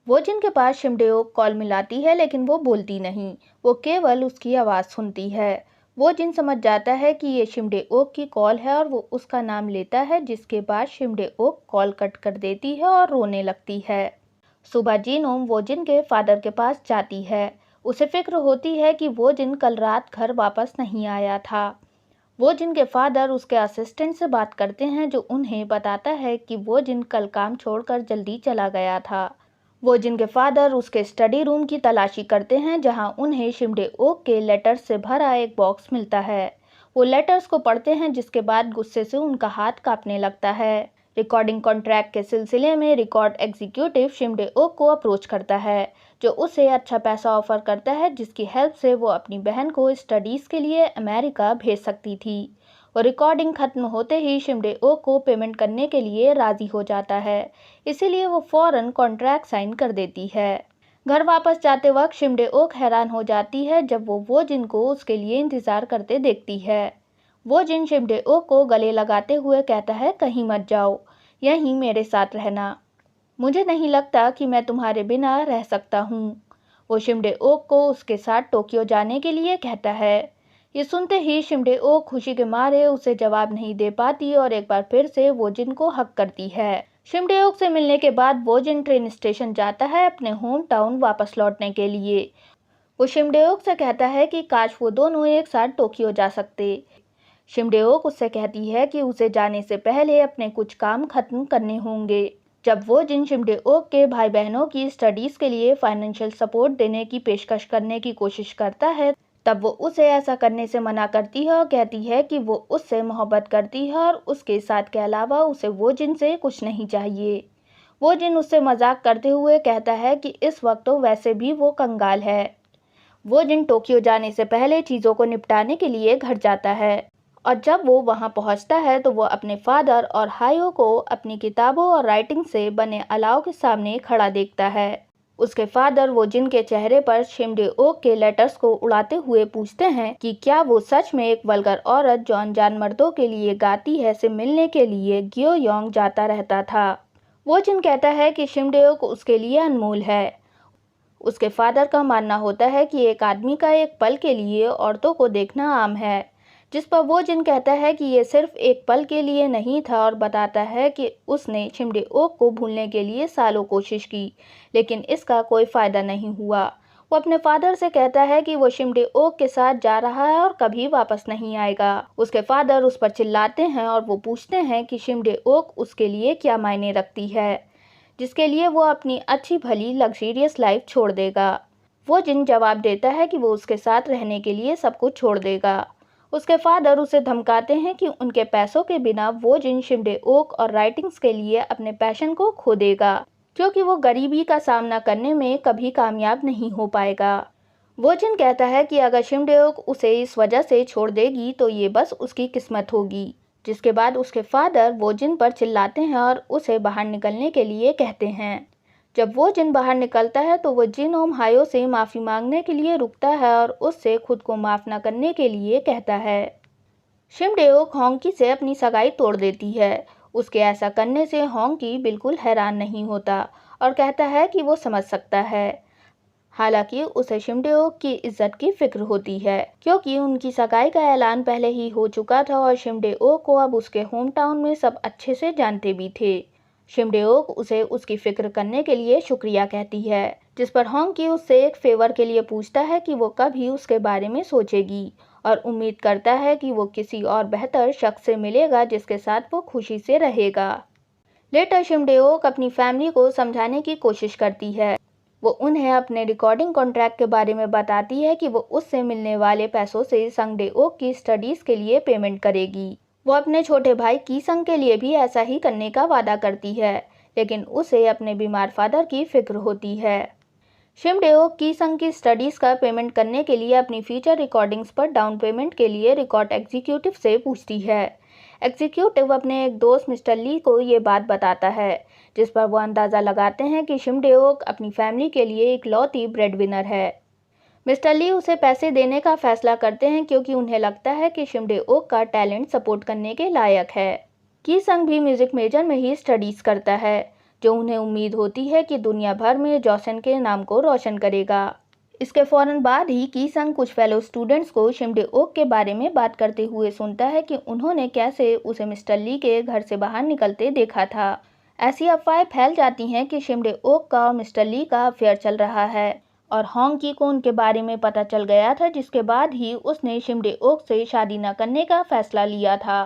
वो जिनके पास शिमडेओक कॉल मिलाती है लेकिन वो बोलती नहीं, वो केवल उसकी आवाज़ सुनती है। वो जिन समझ जाता है कि ये शिमडेओक की कॉल है और वो उसका नाम लेता है, जिसके बाद शिमडेओक कॉल कट कर देती है और रोने लगती है। सुबह जीनोम वोजिन के फादर के पास जाती है। उसे फिक्र होती है कि वोजिन कल रात घर वापस नहीं आया था। वोजिन के फादर उसके असिस्टेंट से बात करते हैं, जो उन्हें बताता है कि वोजिन कल काम छोड़कर जल्दी चला गया था। वोजिन के फादर उसके स्टडी रूम की तलाशी करते हैं, जहां उन्हें शिमडेओक के लेटर्स से भरा एक बॉक्स मिलता है। वो लेटर्स को पढ़ते हैं, जिसके बाद गुस्से से उनका हाथ कांपने लगता है। रिकॉर्डिंग कॉन्ट्रैक्ट के सिलसिले में रिकॉर्ड एग्जीक्यूटिव शिमडेओक को अप्रोच करता है, जो उसे अच्छा पैसा ऑफर करता है, जिसकी हेल्प से वो अपनी बहन को स्टडीज़ के लिए अमेरिका भेज सकती थी। और रिकॉर्डिंग खत्म होते ही शिमडेओक को पेमेंट करने के लिए राज़ी हो जाता है, इसीलिए वो फ़ौरन कॉन्ट्रैक्ट साइन कर देती है। घर वापस जाते वक्त शिमडेओक हैरान हो जाती है जब वो वोजिन को उसके लिए इंतज़ार करते देखती है। वोजिन शिमडेओक को गले लगाते हुए कहता है, कहीं मत जाओ, यहीं मेरे साथ रहना। मुझे नहीं लगता कि मैं तुम्हारे बिना रह सकता हूँ। वो शिमडेओक को उसके साथ टोक्यो जाने के लिए कहता है। ये सुनते ही शिमडेओक खुशी के मारे उसे जवाब नहीं दे पाती और एक बार फिर से वोजिन को हक करती है। शिमडेओक से मिलने के बाद वोजिन ट्रेन स्टेशन जाता है अपने होम टाउन वापस लौटने के लिए। वो शिमडेओक से कहता है कि काश वो दोनों एक साथ टोक्यो जा सकते। शिमडेओक उससे कहती है कि उसे जाने से पहले अपने कुछ काम खत्म करने होंगे। जब वोजिन शिमडेओक के भाई बहनों की स्टडीज़ के लिए फाइनेंशियल सपोर्ट देने की पेशकश करने की कोशिश करता है, तब वो उसे ऐसा करने से मना करती है और कहती है कि वो उससे मोहब्बत करती है और उसके साथ के अलावा उसे वोजिन से कुछ नहीं चाहिए। वोजिन उससे मजाक करते हुए कहता है कि इस वक्त तो वैसे भी वो कंगाल है। वोजिन टोक्यो जाने से पहले चीज़ों को निपटाने के लिए घर जाता है, और जब वो वहां पहुंचता है तो वो अपने फादर और हायो को अपनी किताबों और राइटिंग से बने अलाव के सामने खड़ा देखता है। उसके फादर वोजिन के चेहरे पर शिमडेओक के लेटर्स को उड़ाते हुए पूछते हैं कि क्या वो सच में एक वल्गर औरत जो अनजान मर्दों के लिए गाती है से मिलने के लिए ग्योयोंग जाता रहता था। वोजिन कहता है कि शिमडेओक उसके लिए अनमोल है। उसके फादर का मानना होता है कि एक आदमी का एक पल के लिए औरतों को देखना आम है, जिस पर वोजिन कहता है कि ये सिर्फ एक पल के लिए नहीं था और बताता है कि उसने शिमडेओक को भूलने के लिए सालों कोशिश की, लेकिन इसका कोई फ़ायदा नहीं हुआ। वो अपने फादर से कहता है कि वो शिमडेओक के साथ जा रहा है और कभी वापस नहीं आएगा। उसके फादर उस पर चिल्लाते हैं और वो पूछते हैं कि शिमडेओक उसके लिए क्या मायने रखती है, जिसके लिए वो अपनी अच्छी भली लग्जरियस लाइफ छोड़ देगा। वोजिन जवाब देता है कि वो उसके साथ रहने के लिए सब कुछ छोड़ देगा। उसके फादर उसे धमकाते हैं कि उनके पैसों के बिना वोजिन शिमडेओक और राइटिंग्स के लिए अपने पैशन को खो देगा, क्योंकि वो गरीबी का सामना करने में कभी कामयाब नहीं हो पाएगा। वोजिन कहता है कि अगर शिमडेओक उसे इस वजह से छोड़ देगी तो ये बस उसकी किस्मत होगी, जिसके बाद उसके फादर वोजिन पर चिल्लाते हैं और उसे बाहर निकलने के लिए कहते हैं। जब वोजिन बाहर निकलता है तो वो जिनोम हायो से माफ़ी मांगने के लिए रुकता है और उससे खुद को माफ़ न करने के लिए कहता है। शिमडेओक होंकी से अपनी सगाई तोड़ देती है। उसके ऐसा करने से होंकी बिल्कुल हैरान नहीं होता और कहता है कि वो समझ सकता है। हालांकि उसे शिमडेओक की इज्जत की फिक्र होती है, क्योंकि उनकी सगाई का ऐलान पहले ही हो चुका था और शिमडेओक को अब उसके होम टाउन में सब अच्छे से जानते भी थे। शिमडेओक उसे उसकी फिक्र करने के लिए शुक्रिया कहती है, जिस पर होंकी उससे एक फेवर के लिए पूछता है कि वो कभी उसके बारे में सोचेगी और उम्मीद करता है कि वो किसी और बेहतर शख्स से मिलेगा जिसके साथ वो खुशी से रहेगा। लेटर शिमडेओक अपनी फैमिली को समझाने की कोशिश करती है। वो उन्हें अपने रिकॉर्डिंग कॉन्ट्रैक्ट के बारे में बताती है कि वो उससे मिलने वाले पैसों से संगडेओक की स्टडीज़ के लिए पेमेंट करेगी। वो अपने छोटे भाई कीसंग के लिए भी ऐसा ही करने का वादा करती है, लेकिन उसे अपने बीमार फादर की फिक्र होती है। शिमडेओक कीसंग की स्टडीज़ का पेमेंट करने के लिए अपनी फ्यूचर रिकॉर्डिंग्स पर डाउन पेमेंट के लिए रिकॉर्ड एग्जीक्यूटिव से पूछती है। एग्जीक्यूटिव अपने एक दोस्त मिस्टर ली को ये बात बताता है, जिस पर वो अंदाज़ा लगाते हैं कि शिमडेओक अपनी फैमिली के लिए इकलौती ब्रेड विनर है। मिस्टर ली उसे पैसे देने का फैसला करते हैं क्योंकि उन्हें लगता है कि शिमडेओक का टैलेंट सपोर्ट करने के लायक है। कीसंग भी म्यूज़िक मेजर में ही स्टडीज़ करता है, जो उन्हें उम्मीद होती है कि दुनिया भर में जॉसन के नाम को रोशन करेगा। इसके फौरन बाद ही की संग कुछ फेलो स्टूडेंट्स को शिमडे ओक के बारे में बात करते हुए सुनता है कि उन्होंने कैसे उसे मिस्टर ली के घर से बाहर निकलते देखा था। ऐसी अफवाहें फैल जाती हैं कि शिमडे ओक का और मिस्टर ली का अफेयर चल रहा है और होंग की को उनके बारे में पता चल गया था, जिसके बाद ही उसने शिमडे ओक से शादी न करने का फैसला लिया था।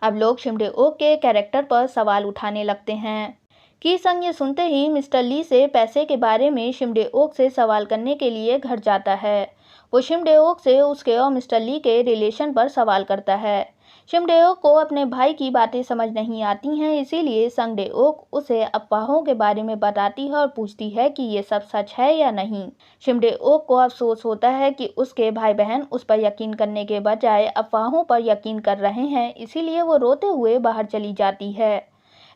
अब लोग शिमडे ओक के कैरेक्टर पर सवाल उठाने लगते हैं। की संग ये सुनते ही मिस्टर ली से पैसे के बारे में शिमडे ओक से सवाल करने के लिए घर जाता है। वो शिमडे ओक से उसके और मिस्टर ली के रिलेशन पर सवाल करता है। शिमडे ओक को अपने भाई की बातें समझ नहीं आती हैं, इसीलिए संगडे ओक उसे अफवाहों के बारे में बताती है और पूछती है कि ये सब सच है या नहीं। शिमडे ओक को अफसोस होता है कि उसके भाई बहन उस पर यकीन करने के बजाय अफवाहों पर यकीन कर रहे हैं, इसीलिए वो रोते हुए बाहर चली जाती है।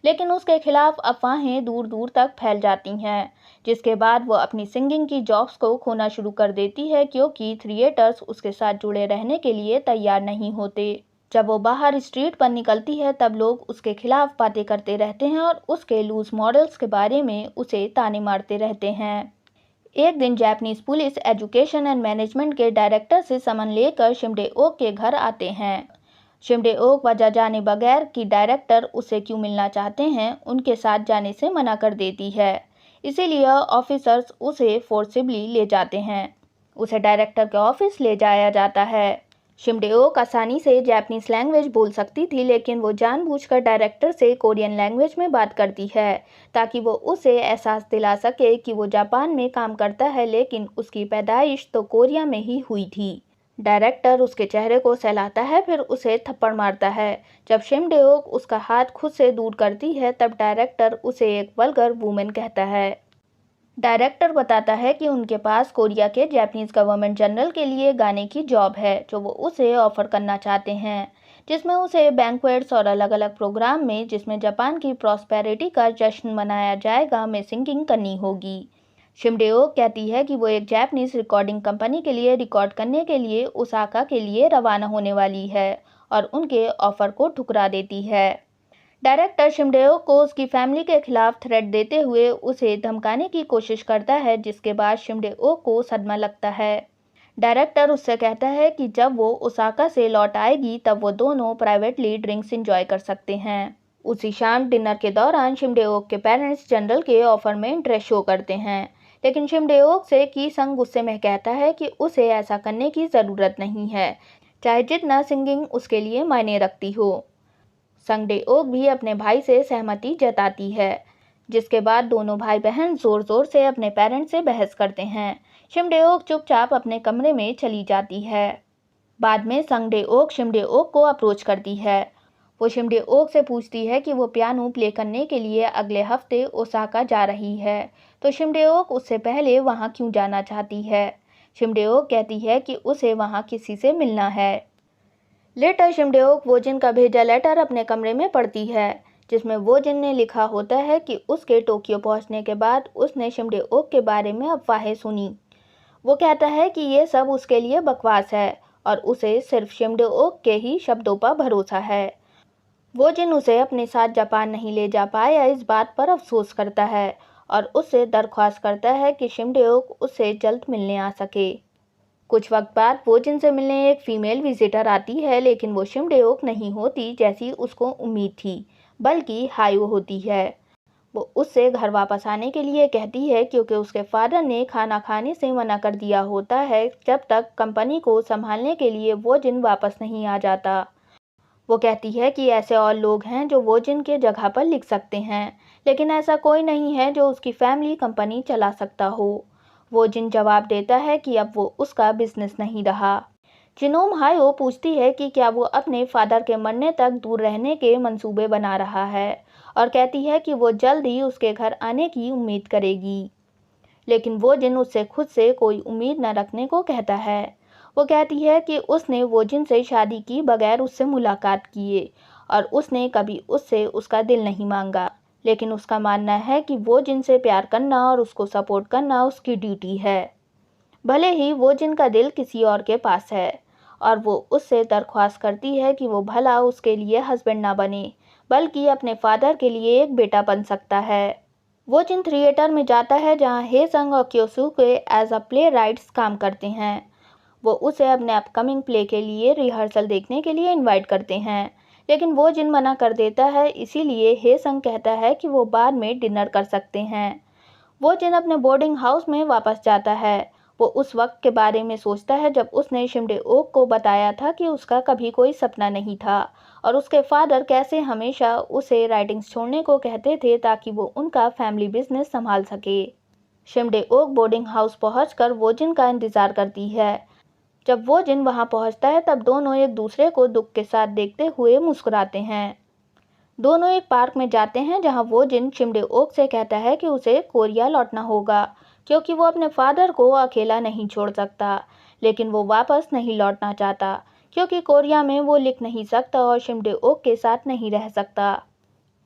लेकिन उसके खिलाफ अफवाहें दूर दूर तक फैल जाती हैं, जिसके बाद वो अपनी सिंगिंग की जॉब्स को खोना शुरू कर देती है, क्योंकि थिएटर्स उसके साथ जुड़े रहने के लिए तैयार नहीं होते। जब वो बाहर स्ट्रीट पर निकलती है तब लोग उसके खिलाफ बातें करते रहते हैं और उसके लूज मॉडल्स के बारे में उसे ताने मारते रहते हैं। एक दिन Japanese police education and management के डायरेक्टर से समन लेकर शिमडे ओक के घर आते हैं। शिमडे ओक वजह जाने बगैर कि डायरेक्टर उससे क्यों मिलना चाहते हैं, उनके साथ जाने से मना कर देती है। इसीलिए ऑफिसर्स उसे फोर्सिबली ले जाते हैं। उसे डायरेक्टर के ऑफिस ले जाया जाता है। शिमडे ओक आसानी से जापानीज लैंग्वेज बोल सकती थी, लेकिन वो जानबूझकर डायरेक्टर से कोरियन लैंग्वेज में बात करती है ताकि वो उसे एहसास दिला सके कि वो जापान में काम करता है, लेकिन उसकी पैदाइश तो कोरिया में ही हुई थी। डायरेक्टर उसके चेहरे को सहलाता है, फिर उसे थप्पड़ मारता है। जब शिमडे ओक उसका हाथ खुद से दूर करती है तब डायरेक्टर उसे एक वल्गर वुमेन कहता है। डायरेक्टर बताता है कि उनके पास कोरिया के जापानीज गवर्नमेंट जनरल के लिए गाने की जॉब है जो वो उसे ऑफर करना चाहते हैं, जिसमें उसे बैंक्वेट्स और अलग अलग प्रोग्राम में जिसमें जापान की प्रॉस्पेरिटी का जश्न मनाया जाएगा में सिंगिंग करनी होगी। शिमडे ओक कहती है कि वो एक जापानीज रिकॉर्डिंग कंपनी के लिए रिकॉर्ड करने के लिए ओसाका के लिए रवाना होने वाली है और उनके ऑफर को ठुकरा देती है। डायरेक्टर शिमडे ओक को उसकी फैमिली के खिलाफ थ्रेट देते हुए उसे धमकाने की कोशिश करता है, जिसके बाद शिमडे ओक को सदमा लगता है। डायरेक्टर उससे कहता है कि जब वो ओसाका से लौट आएगी तब वो दोनों प्राइवेटली ड्रिंक्स एंजॉय कर सकते हैं। उसी शाम डिनर के दौरान शिमडे ओक के पेरेंट्स जनरल के ऑफर में इंटरेस्ट शो करते हैं, लेकिन शिमडे ओक से की संग गुस्से में कहता है कि उसे ऐसा करने की ज़रूरत नहीं है, चाहे जितना सिंगिंग उसके लिए मायने रखती हो। संगडे ओक भी अपने भाई से सहमति जताती है, जिसके बाद दोनों भाई बहन जोर जोर से अपने पेरेंट्स से बहस करते हैं। शिमडे ओक चुपचाप अपने कमरे में चली जाती है। बाद में संगडे ओक शिमडे ओक को अप्रोच करती है। वो शिमडे ओक से पूछती है कि वो पियानो प्ले करने के लिए अगले हफ्ते ओसाका जा रही है, तो शिमडे ओक उससे पहले वहाँ क्यों जाना चाहती है। शिमडे ओक कहती है कि उसे वहाँ किसी से मिलना है। लेटर शिमडे ओक वोजिन का भेजा लेटर अपने कमरे में पढ़ती है, जिसमें वोजिन ने लिखा होता है कि उसके टोक्यो पहुंचने के बाद उसने शिमडे ओक के बारे में अफवाहें सुनी। वो कहता है कि ये सब उसके लिए बकवास है और उसे सिर्फ शिमडे ओक के ही शब्दों पर भरोसा है। वोजिन उसे अपने साथ जापान नहीं ले जा पाया, इस बात पर अफसोस करता है और उससे दरख्वास्त करता है कि शिमडे ओक उससे जल्द मिलने आ सके। कुछ वक्त बाद वोजिन से मिलने एक फीमेल विजिटर आती है, लेकिन वो शिमडे ओक नहीं होती जैसी उसको उम्मीद थी, बल्कि हायो होती है। वो उससे घर वापस आने के लिए कहती है क्योंकि उसके फादर ने खाना खाने से मना कर दिया होता है जब तक कंपनी को संभालने के लिए वोजिन वापस नहीं आ जाता। वो कहती है कि ऐसे और लोग हैं जो वोजिन के जगह पर लिख सकते हैं, लेकिन ऐसा कोई नहीं है जो उसकी फैमिली कंपनी चला सकता हो। वोजिन जवाब देता है कि अब वो उसका बिजनेस नहीं रहा। जिनोम हायो पूछती है कि क्या वो अपने फादर के मरने तक दूर रहने के मंसूबे बना रहा है और कहती है कि वो जल्द ही उसके घर आने की उम्मीद करेगी, लेकिन वोजिन उससे खुद से कोई उम्मीद न रखने को कहता है। वो कहती है कि उसने वोजिन से शादी की बगैर उससे मुलाकात किए और उसने कभी उससे उसका दिल नहीं मांगा, लेकिन उसका मानना है कि वोजिन से प्यार करना और उसको सपोर्ट करना उसकी ड्यूटी है, भले ही वोजिन का दिल किसी और के पास है। और वो उससे दरख्वास्त करती है कि वो भला उसके लिए हस्बैंड ना बने, बल्कि अपने फादर के लिए एक बेटा बन सकता है। वो जिन थिएटर में जाता है जहां हे संग और क्योसुके एज अ प्ले राइट्स काम करते हैं। वो उसे अपने अपकमिंग प्ले के लिए रिहर्सल देखने के लिए इनवाइट करते हैं, लेकिन वो जिन मना कर देता है। इसीलिए हे संग कहता है कि वो बाद में डिनर कर सकते हैं। वो जिन अपने बोर्डिंग हाउस में वापस जाता है। वो उस वक्त के बारे में सोचता है जब उसने शिमडे ओक को बताया था कि उसका कभी कोई सपना नहीं था और उसके फादर कैसे हमेशा उसे राइटिंग्स छोड़ने को कहते थे ताकि वो उनका फैमिली बिजनेस संभाल सके। शिमडे ओक बोर्डिंग हाउस पहुंचकर वो जिन का इंतजार करती है। जब वो जिन वहां पहुंचता है तब दोनों एक दूसरे को दुख के साथ देखते हुए मुस्कुराते हैं। दोनों एक पार्क में जाते हैं जहां वो जिन शिमडे ओक से कहता है कि उसे कोरिया लौटना होगा क्योंकि वो अपने फादर को अकेला नहीं छोड़ सकता, लेकिन वो वापस नहीं लौटना चाहता क्योंकि कोरिया में वो लिख नहीं सकता और शिमडे ओक के साथ नहीं रह सकता।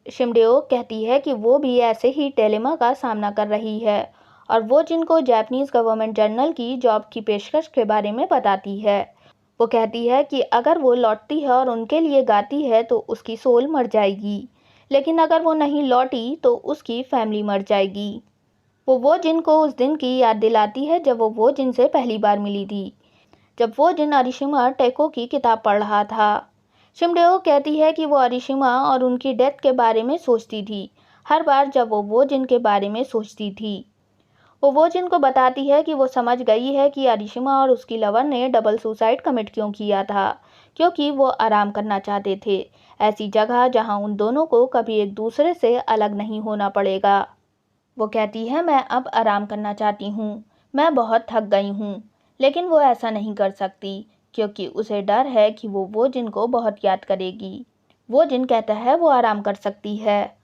शिमडे ओक कहती है कि वो भी ऐसे ही डिलेमा का सामना कर रही है और वो जिनको जापानीज गवर्नमेंट जर्नल की जॉब की पेशकश के बारे में बताती है। वो कहती है कि अगर वो लौटती है और उनके लिए गाती है तो उसकी सोल मर जाएगी, लेकिन अगर वो नहीं लौटी तो उसकी फैमिली मर जाएगी। वो जिन को उस दिन की याद दिलाती है जब वो जिन से पहली बार मिली थी, जब वो जिन अरिशिमा टेको की किताब पढ़ रहा था। शिमडेओ कहती है कि वो अरिशिमा और उनकी डेथ के बारे में सोचती थी हर बार जब वो जिन के बारे में सोचती थी। वो जिन को बताती है कि वो समझ गई है कि अरिशिमा और उसकी लवर ने डबल सुसाइड कमिट क्यों किया था, क्योंकि वो आराम करना चाहते थे, ऐसी जगह जहां उन दोनों को कभी एक दूसरे से अलग नहीं होना पड़ेगा। वो कहती है मैं अब आराम करना चाहती हूँ, मैं बहुत थक गई हूँ, लेकिन वो ऐसा नहीं कर सकती क्योंकि उसे डर है कि वो जिन को बहुत याद करेगी। वो जिन कहता है वो आराम कर सकती है।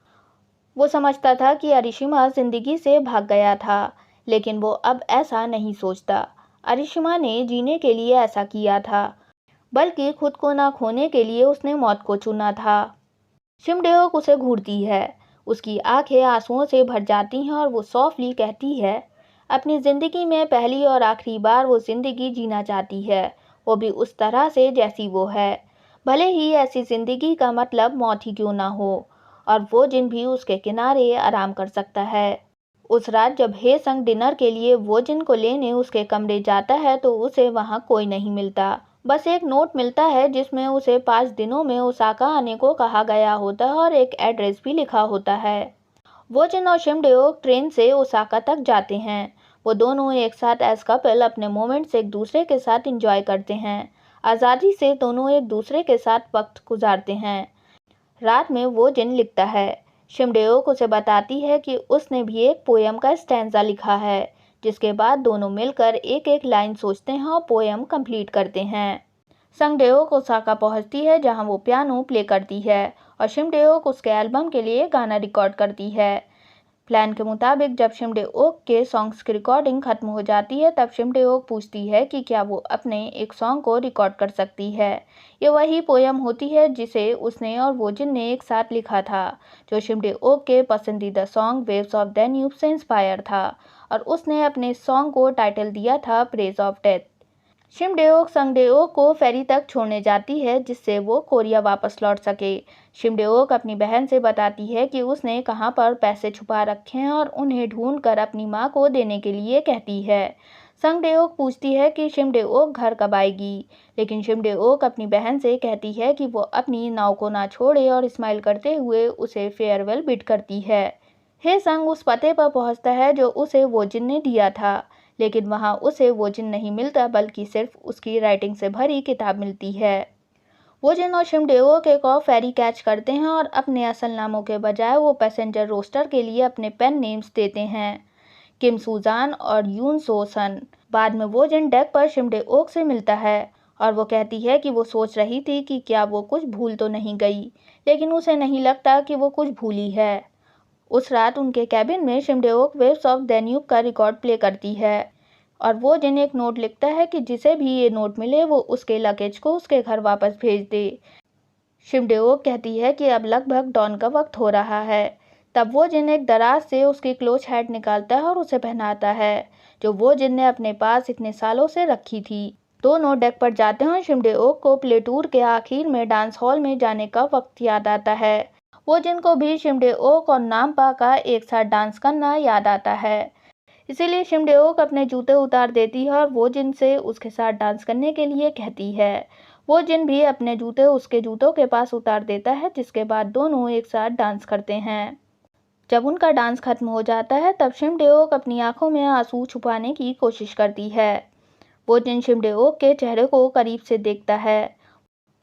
वो समझता था कि अरिशिमा जिंदगी से भाग गया था, लेकिन वो अब ऐसा नहीं सोचता। अरिशिमा ने जीने के लिए ऐसा किया था, बल्कि खुद को ना खोने के लिए उसने मौत को चुना था। शिमडेओक उसे घूरती है, उसकी आंखें आंसुओं से भर जाती हैं और वो सॉफ्टली कहती है अपनी ज़िंदगी में पहली और आखिरी बार वो ज़िंदगी जीना चाहती है, वो भी उस तरह से जैसी वो है, भले ही ऐसी ज़िंदगी का मतलब मौत ही क्यों ना हो। और वो जिन भी उसके किनारे आराम कर सकता है। उस रात जब हे संग डिनर के लिए वो जिन को लेने उसके कमरे जाता है तो उसे वहां कोई नहीं मिलता, बस एक नोट मिलता है जिसमें उसे 5 दिनों में ओसाका आने को कहा गया होता है और एक एड्रेस भी लिखा होता है। वो जिन और शिमडेओक ट्रेन से ओसाका तक जाते हैं। वो दोनों एक साथ एज कपल अपने मोमेंट्स एक दूसरे के साथ एंजॉय करते हैं, आज़ादी से दोनों एक दूसरे के साथ वक्त गुजारते हैं। रात में वो जिन लिखता है। शिमडेओक उसे बताती है कि उसने भी एक पोयम का स्टैंजा लिखा है, जिसके बाद दोनों मिलकर एक एक लाइन सोचते हैं और पोयम कंप्लीट करते हैं। संगडेओक ओसाका पहुंचती है जहां वो पियानो प्ले करती है और शिमडेओक उसके एल्बम के लिए गाना रिकॉर्ड करती है। प्लान के मुताबिक जब शिमडेओक के सॉन्ग्स की रिकॉर्डिंग खत्म हो जाती है तब शिमडेओक पूछती है कि क्या वो अपने एक सॉन्ग को रिकॉर्ड कर सकती है। ये वही पोयम होती है जिसे उसने और वो जिन ने एक साथ लिखा था, जो शिमडेओक के पसंदीदा सॉन्ग वेव्स ऑफ डैन्यूब से इंस्पायर था और उसने अपने सॉन्ग को टाइटल दिया था प्रेज ऑफ डेथ। शिमडेओक संगडेओक को फेरी तक छोड़ने जाती है जिससे वो कोरिया वापस लौट सके। शिमडेओक अपनी बहन से बताती है कि उसने कहां पर पैसे छुपा रखे हैं और उन्हें ढूंढकर अपनी मां को देने के लिए कहती है। संगडेओक पूछती है कि शिमडेओक घर कब आएगी, लेकिन शिमडेओक अपनी बहन से कहती है कि वो अपनी नाव को ना छोड़े और स्माइल करते हुए उसे फेयरवेल बिड करती है। हे संग उस पते पर पहुंचता है जो उसे वो जिन ने दिया था, लेकिन वहां उसे वो जिन नहीं मिलता बल्कि सिर्फ उसकी राइटिंग से भरी किताब मिलती है। वो जिन और शिमडेओक एक और फेरी कैच करते हैं और अपने असल नामों के बजाय वो पैसेंजर रोस्टर के लिए अपने पेन नेम्स देते हैं, किम सुजान और यून सो सन। बाद में वो जिन डेक पर शिमडेओक से मिलता है और वो कहती है कि वो सोच रही थी कि क्या वो कुछ भूल तो नहीं गई, लेकिन उसे नहीं लगता कि वो कुछ भूली है। उस रात उनके कैबिन में शिमडेओक वेव्स ऑफ डैन्यूब का रिकॉर्ड प्ले करती है और वो जिन एक नोट लिखता है कि जिसे भी ये नोट मिले वो उसके लगेज को उसके घर वापस भेज दे। शिमडेओक कहती है कि अब लगभग डॉन का वक्त हो रहा है। तब वो जिन एक दराज से उसकी क्लोज हैट निकालता है और उसे पहनाता है, जो वो जिन ने अपने पास इतने सालों से रखी थी। दोनों डेक पर जाते हैं और शिमडेओक को प्ले टूर के आखिर में डांस हॉल में जाने का वक्त याद आता है। वो जिनको भी शिमडे-ओक और नामपा का एक साथ डांस करना याद आता है। इसीलिए शिमडे-ओक अपने जूते उतार देती है और वो जिन से उसके साथ डांस करने के लिए कहती है। वो जिन भी अपने जूते उसके जूतों के पास उतार देता है, जिसके बाद दोनों एक साथ डांस करते हैं। जब उनका डांस खत्म हो जाता है तब शिमडे-ओक अपनी आंखों में आंसू छुपाने की कोशिश करती है। वो जिन शिमडे-ओक के चेहरे को करीब से देखता है।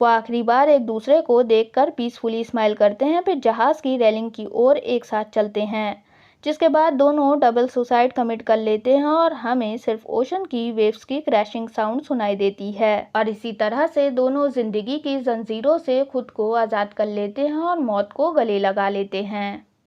वो आखिरी बार एक दूसरे को देखकर पीसफुली स्माइल करते हैं, फिर जहाज की रेलिंग की ओर एक साथ चलते हैं, जिसके बाद दोनों डबल सुसाइड कमिट कर लेते हैं और हमें सिर्फ ओशन की वेव्स की क्रैशिंग साउंड सुनाई देती है। और इसी तरह से दोनों जिंदगी की जंजीरों से खुद को आज़ाद कर लेते हैं और मौत को गले लगा लेते हैं।